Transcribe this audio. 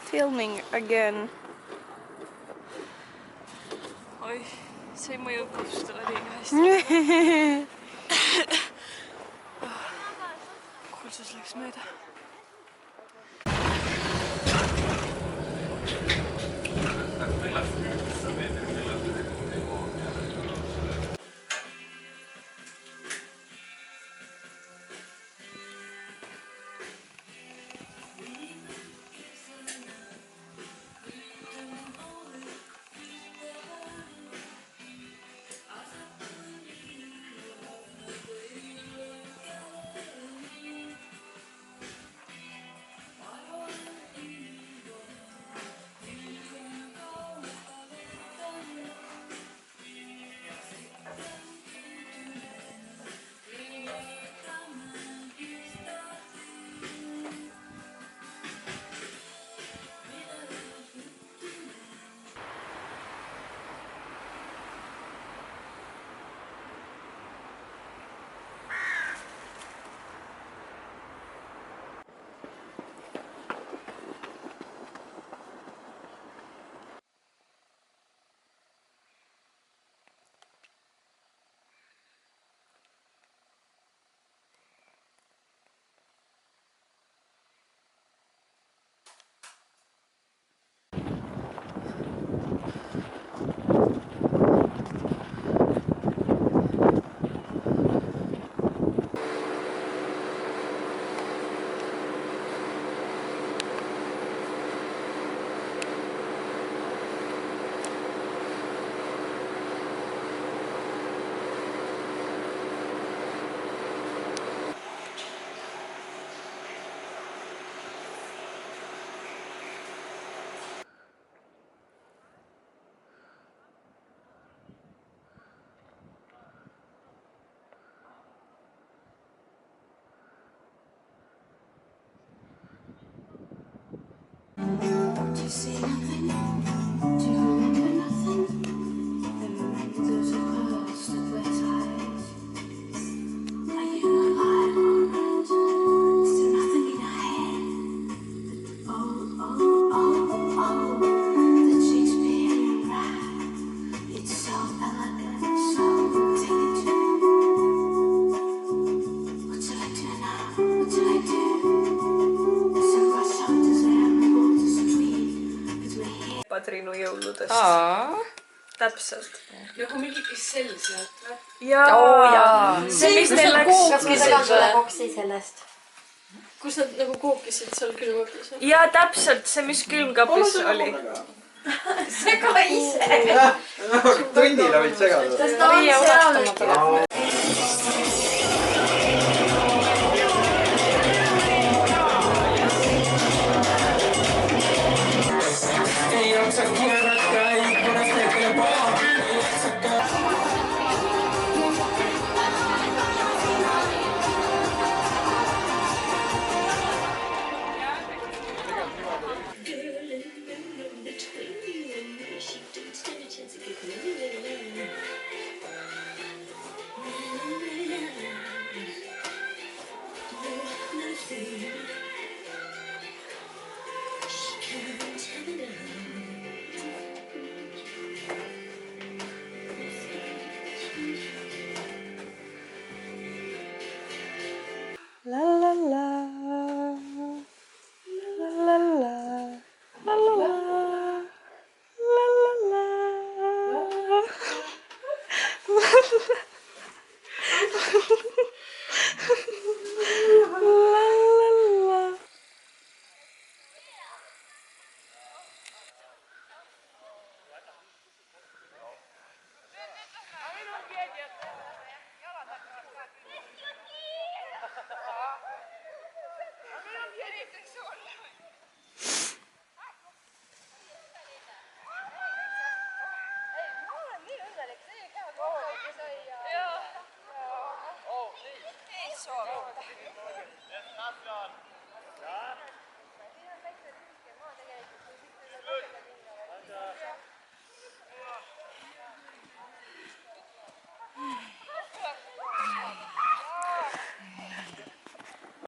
Filming again. Oi, see ei mõju kodustele liiga hästi. Kuulsus läks mööda. You see nothing? Do you remember nothing? Remember those of us that wet eyes. Are you alive or not? Is there nothing in your head? The Shakespearean rap. It's so elegant, so intelligent. What shall I do now? What shall I do? As I rush out as I am on the street. Padrinu jõuludest. Täpselt. Nagu mingi kissell sealt või? Jaa. See, mis neil läks. koksi sellest. Kus nad nagu kookisid seal külmkapis? Jaa, täpselt. See, mis külmkapis oli. Sega ise. Tunnile võid segada. Kas ta on seal? La la la. La la la. La la la. La la la. Yes, Nathan. Ja.